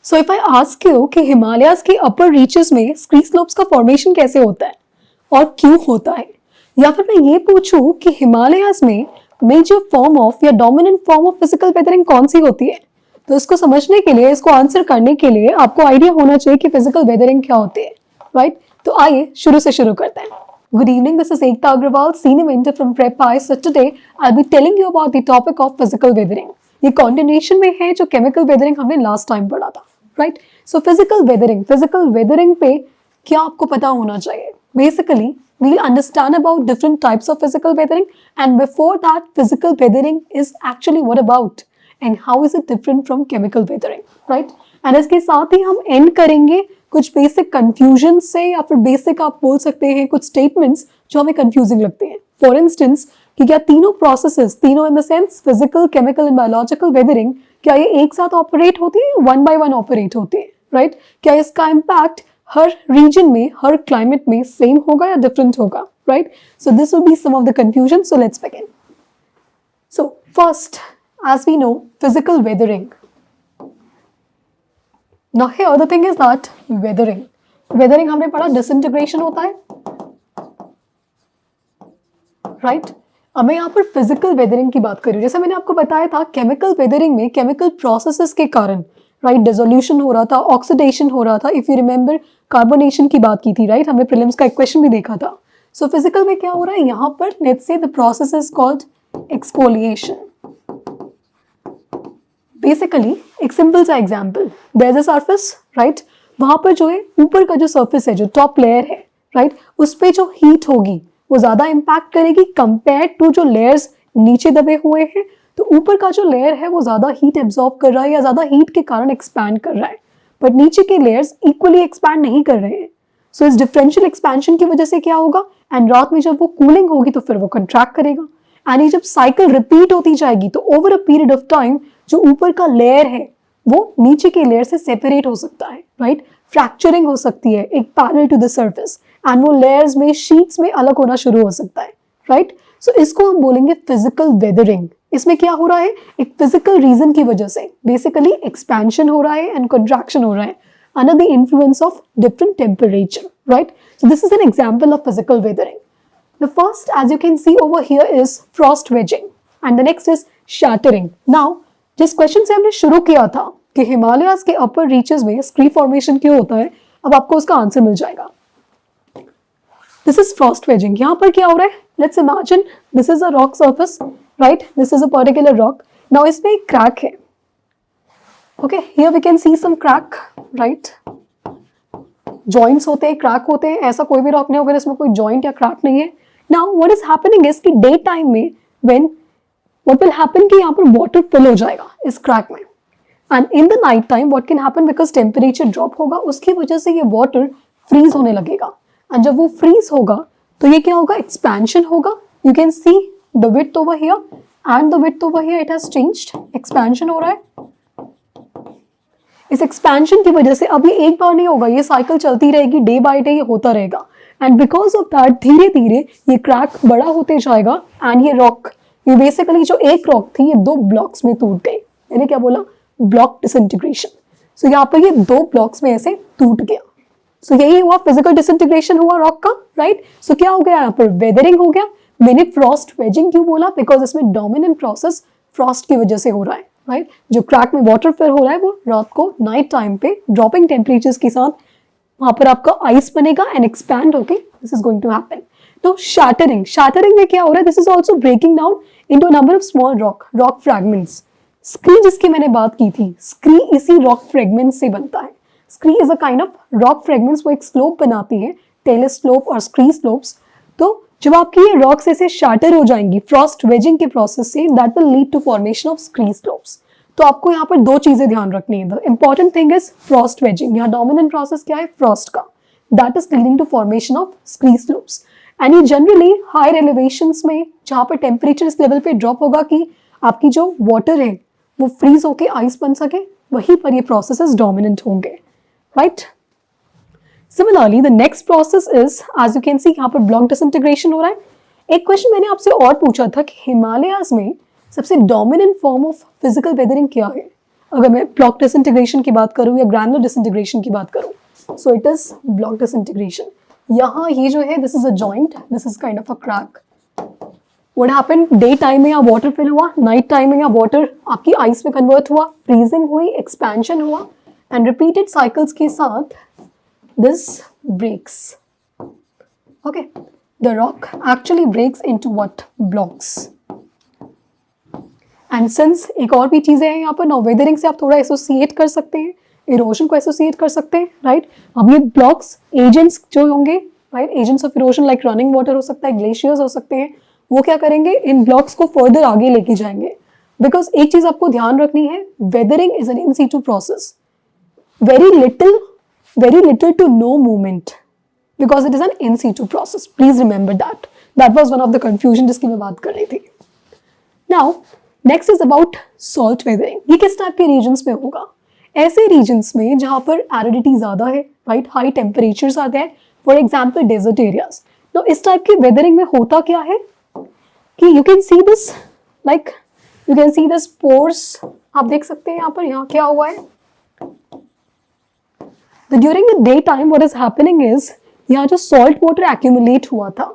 So if I ask you कि हिमालयाज के upper reaches में स्की स्लोप्स का फॉर्मेशन कैसे होता है और क्यों होता है, या फिर मैं ये पूछूं कि हिमालयाज में मेजर फॉर्म ऑफ या dominant form of physical weathering कौन सी होती है, तो इसको समझने के लिए, इसको आंसर करने के लिए आपको आइडिया होना चाहिए कि फिजिकल वेदरिंग क्या होती है, राइट? तो आइए शुरू करते हैं। Good evening, this is Ekta Agrawal, Senior Mentor from Prep I. So today I'll be telling you about the topic of physical weathering. ये continuation में है जो chemical weathering हमने last time पढ़ा था, right? So physical weathering पे क्या आपको पता होना चाहिए? Basically, we'll understand about different types of physical weathering, and before that, physical weathering is actually what about and how is it different from chemical weathering, right? And इसके साथ ही हम end करेंगे कुछ बेसिक कंफ्यूजन से, या फिर basic आप बोल सकते हैं कुछ स्टेटमेंट्स जो हमें कंफ्यूजिंग लगते हैं। फॉर इंस्टेंस कि क्या तीनों प्रोसेसेस, तीनों in the sense physical, chemical and biological weathering, क्या ये एक साथ ऑपरेट होती है, वन बाय वन ऑपरेट होती है, राइट? क्या इसका इम्पैक्ट हर रीजन में, हर क्लाइमेट में सेम होगा या डिफरेंट होगा, right? So this will be some of the confusion. So let's begin. So first, as we know, physical weathering. Now here the thing is that weathering हमने पढ़ा disintegration होता है, right? अब मैं यहाँ पर फिजिकल वेदरिंग की बात करूँ। जैसे मैंने आपको बताया था, केमिकल वेदरिंग में केमिकल प्रोसेसेस के कारण, राइट, डिसोल्यूशन हो रहा था, ऑक्सीडेशन हो रहा था। इफ यू रिमेंबर, कार्बोनेशन की बात की थी, राइट? हमने प्रीलिम्स का एक क्वेश्चन भी देखा था। सो फिजिकल में क्या हो रहा है यहाँ पर? Let's say the process is called exfoliation. Basically एक सिंपल सा example, there is a surface, right? वहां पर जो है ऊपर का जो सरफेस है, जो टॉप लेयर है, राइट, उस पर जो हीट होगी वो ज्यादा इंपैक्ट करेगी कंपेयर टू जो लेयर्स नीचे दबे हुए हैं। तो ऊपर का जो लेयर है वो ज्यादा हीट एब्जॉर्ब कर रहा है या ज्यादा हीट के कारण एक्सपैंड कर रहा है, बट नीचे के लेयर्स इक्वली एक्सपैंड नहीं कर रहे हैं। सो इस डिफरेंशियल एक्सपेंशन की वजह से क्या होगा, एंड रात में जब वो कूलिंग होगी तो फिर वो कंट्रैक्ट करेगा, एंड ये जब साइकिल रिपीट होती जाएगी तो over a period of time जो ऊपर का लेयर है वो नीचे के लेयर से सेपरेट हो सकता है, राइट? फ्रैक्चरिंग हो सकती है एक parallel to the surface, and वो लेयर्स में, शीट्स में अलग होना शुरू हो सकता है, राइट? सो इसको हम बोलेंगे फिजिकल वेदरिंग। इसमें क्या हो रहा है, एक फिजिकल रीजन की वजह से बेसिकली एक्सपेंशन हो रहा है एंड कंट्रैक्शन हो रहा है under the influence of different temperature, right? So this is an example of physical weathering. The first, as you can see over here, is frost wedging, and the next is shattering. Now, जिस question से हमने शुरू किया था कि हिमालयाज के upper reaches में scree formation क्यों होता है, अब आपको उसका आंसर मिल जाएगा। This is frost wedging. यहाँ पर क्या हो रहा है, let's imagine this is a rock surface, right? This is a particular rock. Now इसमें एक क्रैक है, okay, here we can see some crack, right? Joints होते हैं, क्रैक होते हैं, ऐसा कोई भी रॉक नहीं होगा इसमें कोई जॉइंट या क्रैक नहीं है। Now what is happening is कि डे टाइम में व्हेन what will happen कि यहाँ पर water fill हो जाएगा इस क्रैक में, and in the night time what can happen because temperature drop होगा, उसकी वजह से ये water freeze होने लगेगा, and जब वो freeze होगा तो ये क्या होगा, expansion होगा। You can see the width over here and the width over here, it has changed, expansion हो रहा है। इस expansion की वजह से अब ये एक बार नहीं होगा, ये साइकिल चलती रहेगी, डे बाय डे ये होता रहेगा, and because of that धीरे धीरे ये क्रैक बड़ा होते जाएगा, and ये रॉक, ये बेसिकली जो एक रॉक थी ये दो ब्लॉक्स में टूट गई। मैंने क्या बोला, ब्लॉक डिसइंटीग्रेशन। सो यहाँ पर ये दो ब्लॉक्स में ऐसे टूट गया। सो यही हुआ, फिजिकल डिसइंटीग्रेशन हुआ रॉक का, राइट? सो क्या हो गया यहाँ पर, वेदरिंग हो गया। मैंने फ्रॉस्ट वेजिंग क्यों बोला, बिकॉज इसमें डोमिनेंट प्रोसेस फ्रॉस्ट की वजह से हो रहा है, राइट? जो क्रैक में वाटर फिल हो रहा है वो रात को नाइट टाइम पे ड्रॉपिंग टेम्परेचर्स के साथ वहां पर आपका आइस बनेगा एंड एक्सपैंड होके this is going to happen. तो shattering में क्या हो रहा है, this is also breaking down into a number of small rock fragments. Scree जिसकी मैंने बात की थी, स्क्री इसी रॉक फ्रेगमेंट से बनता है। Scree is a kind of rock fragments, वो एक स्लोप बनाती है, टेलर स्लोप और स्क्री स्लोप्स। तो जब आपकी ये रॉक्स ऐसे शैटर हो जाएंगी फ्रॉस्ट वेजिंग के प्रोसेस से, that will lead to formation of scree slopes. तो आपको यहाँ पर दो चीजें ध्यान रखनी है। The important thing is frost wedging, यहाँ डोमिनेंट प्रोसेस क्या है, फ्रॉस्ट का, that is leading to formation of scree slopes. And ये जनरली हायर एलिवेशंस में, जहाँ पर टेम्परेचर इस लेवल पे ड्रॉप होगा कि आपकी जो वाटर है वो फ्रीज होके आइस बन सके, वहीं पर ये प्रोसेसेस डोमिनेंट होंगे, right? Similarly the next process is, as you can see, यहाँ पर ब्लॉक डिसइंटीग्रेशन हो रहा है। एक क्वेश्चन मैंने आपसे और पूछा था कि हिमालयाज में सबसे dominant form of physical weathering क्या है, अगर मैं ब्लॉक डिसइंटीग्रेशन की बात करूँ या ग्रैनुलर डिसइंटीग्रेशन की बात करूँ, so it is block disintegration. यहाँ ये जो है this is a joint, this is kind of a crack. What happened, day time में या वाटर फिल हुआ, नाइट टाइम में या वाटर आपकी आइस में कन्वर्ट हुआ, फ्रीजिंग हुई, एक्सपेंशन हुआ, एंड रिपीटेड साइकिल्स के साथ this breaks. Okay, the rock actually breaks into what, blocks. And since एक और भी चीज़ें हैं यहाँ पर, नाउ वेदरिंग से आप थोड़ा एसोसिएट कर सकते हैं, इरोजन को एसोसिएट कर सकते हैं, राइट। अब ये ब्लॉक्स एजेंट्स जो होंगे, right, agents of erosion like running water हो सकता है, ग्लेशियर्स हो सकते हैं, वो क्या करेंगे, इन ब्लॉक्स को फर्दर आगे लेके जाएंगे। बिकॉज एक चीज आपको ध्यान रखनी है, weathering is an in situ process, very little to no movement, because it is an in situ process. Please remember that was one of the confusion जिसकी मैं बात कर रही थी। Now next is about salt weathering. ये किस type के regions में होगा, ऐसे रीजन्स में जहां पर एरिडिटी ज्यादा है, राइट, हाई टेम्परेचर्स आते हैं, फॉर एग्जाम्पल डेजर्ट एरियाज। तो इस टाइप की वेदरिंग में होता क्या है कि you can see this, like you can see this pores, आप देख सकते हैं यहाँ पर, यहाँ क्या हुआ है, during the day time what is happening is, यहाँ जो सॉल्ट वाटर एक्यूमुलेट हुआ था,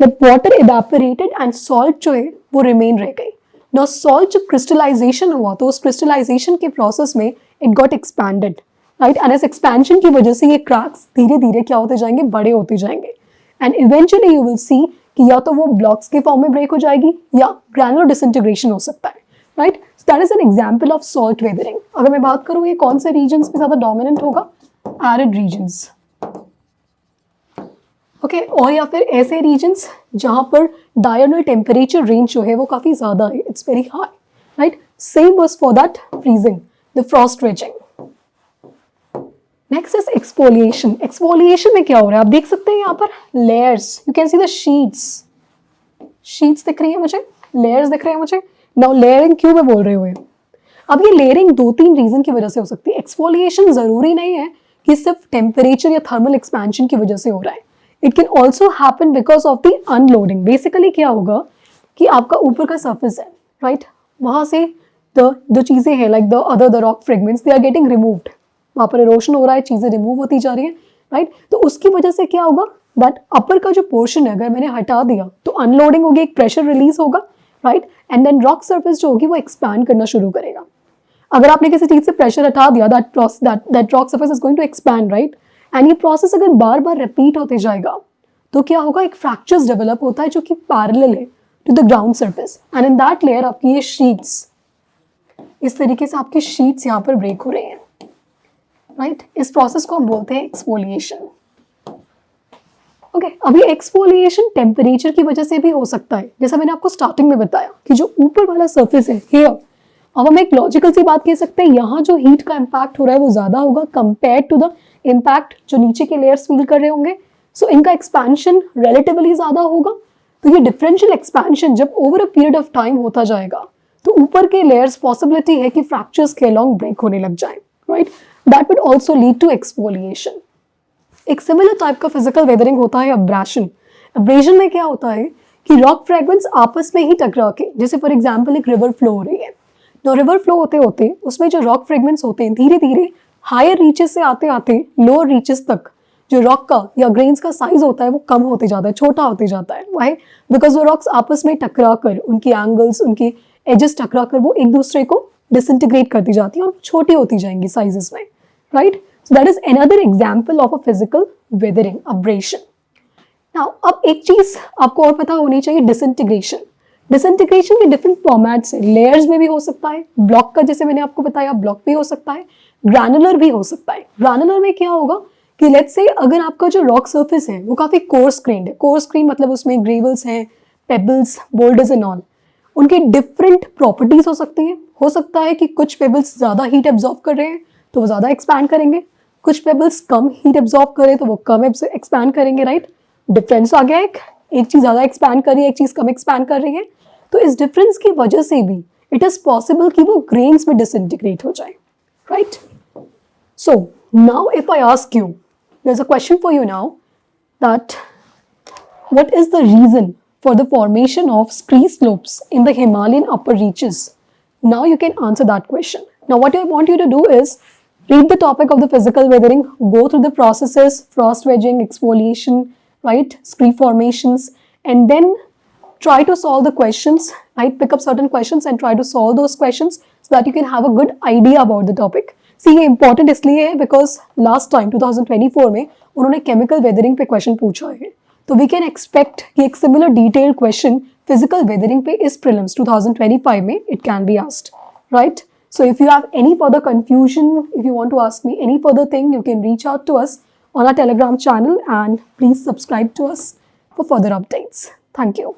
the water evaporated and salt जो है वो रिमेन रह गई। नाउ सॉल्ट जब क्रिस्टलाइजेशन हुआ तो उस क्रिस्टलाइजेशन के प्रोसेस में it got expanded, right, and इस एक्सपेंशन की वजह से ये क्रैक्स धीरे धीरे क्या होते जाएंगे, बड़े होते जाएंगे, and eventually you will see कि या तो वो ब्लॉक्स के फॉर्म में ब्रेक हो जाएगी या ग्रैनुलर डिसइंटीग्रेशन हो सकता है, right. So that is an example of salt weathering. अगर मैं बात करूँ ये कौन से रीजन्स में ज्यादा डोमिनेंट होगा, एरिड रीजन्स, ओके, और या फिर ऐसे रीजन्स जहां पर डायरनल टेम्परेचर रेंज जो है वो काफी ज्यादा है, it's very high, right. Same was for that freezing, the Frost raising. Next is exfoliation. Exfoliation में क्या हो रहा है, आप देख सकते हैं यहाँ पर layers, you can see the sheets दिख रही है मुझे, लेयर्स दिख रहे हैं मुझे। नाउ लेयरिंग क्यों मैं बोल रहे हुए, अब ये लेयरिंग 2-3 रीजन की वजह से हो सकती है। एक्सफोलिएशन जरूरी नहीं है कि सिर्फ टेम्परेचर या थर्मल एक्सपेंशन की वजह से हो रहा है, it can also happen because of the unloading. Basically क्या होगा कि आपका ऊपर का सर्फेस है, राइट, वहां से जो चीजें हैं like the rock fragments they are getting removed, वहां पर इरोशन हो रहा है, चीजें रिमूव होती जा रही हैं, राइट। तो उसकी वजह से क्या होगा, दैट अपर का जो पोर्शन है अगर मैंने हटा दिया तो अनलोडिंग होगी, एक प्रेशर रिलीज होगा, right, and then rock surface जो होगी वो एक्सपैंड करना शुरू करेगा। अगर आपने किसी चीज से प्रेशर हटा दिया, that rock surface is going to expand, right, and ये प्रोसेस अगर बार बार रिपीट होते जाएगा तो क्या होगा, एक फ्रैक्चर्स डेवलप होता है जो कि पैरेलल है to the ground surface, and in that layer आपकी ये शीट्स, इस तरीके से आपकी शीट्स यहाँ पर ब्रेक हो रही हैं, राइट। इस प्रोसेस को हम बोलते हैं एक्सफोलिएशन। ओके, अभी एक्सफोलिएशन टेम्परेचर की वजह से भी हो सकता है, जैसा मैंने आपको स्टार्टिंग में बताया कि जो ऊपर वाला सरफेस है हियर, अब हम एक लॉजिकल सी बात कह सकते हैं, यहाँ जो हीट का इम्पैक्ट हो रहा है वो ज्यादा होगा कंपेयर टू द इम्पैक्ट जो नीचे के लेयर्स फील कर रहे होंगे, सो इनका एक्सपेंशन रिलेटिवली ज्यादा होगा। तो ये डिफरेंशियल एक्सपेंशन जब over a period of time होता जाएगा तो ऊपर के लेयर्स पॉसिबिलिटी है कि फ्रैक्चर्स के अलॉन्ग ब्रेक होने लग जाए, right, that would also lead to exfoliation. एक सिमिलर टाइप का फिजिकल वेदरिंग होता है अब्रेशन। अब्रेशन में क्या होता है कि रॉक फ्रेगमेंट्स आपस में ही टकरा के, जैसे फॉर एग्जांपल एक रिवर फ्लो हो रही है, तो रिवर फ्लो होते होते उसमें जो रॉक फ्रेगमेंट्स होते हैं धीरे धीरे हायर रीचेस से आते आते लोअर रीचेस तक जो रॉक का या ग्रेन्स का साइज होता है वो कम होते जाता है, छोटा होते जाता है। वाई? बिकॉज वो रॉक्स आपस में टकरा कर, उनकी एंगल्स, उनकी एजेस टकरा कर वो एक दूसरे को डिसइंटीग्रेट करती जाती है और छोटी होती जाएंगी साइजेस में, right. So that is another example of a physical weathering, abrasion. Now, अब एक चीज आपको और पता होनी चाहिए, डिसइंटीग्रेशन। डिसइंटीग्रेशन के डिफरेंट फॉर्मेट्स हैं, लेयर्स में भी हो सकता है, ब्लॉक का जैसे मैंने आपको बताया ब्लॉक भी हो सकता है, ग्रैनुलर भी हो सकता है। ग्रैनुलर में क्या होगा कि लेट्स से अगर आपका जो रॉक सरफेस है वो काफी कोर्स ग्रेन्ड है, कोर्स ग्रेन मतलब उसमें ग्रेवल्स हैं, पेबल्स, बोल्डर्स एंड ऑल, उनके डिफरेंट प्रॉपर्टीज हो सकती हैं। हो सकता है कि कुछ पेबल्स ज्यादा हीट एब्जॉर्ब कर रहे हैं तो वो ज्यादा एक्सपैंड करेंगे, कुछ पेबल्स कम हीट एब्जॉर्ब करें तो वो कम एक्सपैंड करेंगे, राइट। डिफरेंस आ गया, एक चीज ज्यादा एक्सपैंड कर रही है, एक चीज कम एक्सपैंड कर रही है, तो इस डिफरेंस की वजह से भी इट इज पॉसिबल कि वो ग्रेन्स में डिसइंटीग्रेट हो जाए, right. So now if I ask you, there is a question for you now, that what is the reason for the formation of scree slopes in the Himalayan upper reaches? Now you can answer that question. Now what I want you to do is read the topic of the physical weathering, go through the processes, frost wedging, exfoliation, right, scree formations, and then try to solve the questions, right? Pick up certain questions and try to solve those questions so that you can have a good idea about the topic. See, ये important इसलिए है because last time 2024 में उन्होंने chemical weathering पे question पूछा है, तो we can expect कि एक similar detailed question physical weathering पे इस prelims 2025 में it can be asked, right? So if you have any further confusion, if you want to ask me any further thing, you can reach out to us on our Telegram channel and please subscribe to us for further updates. Thank you.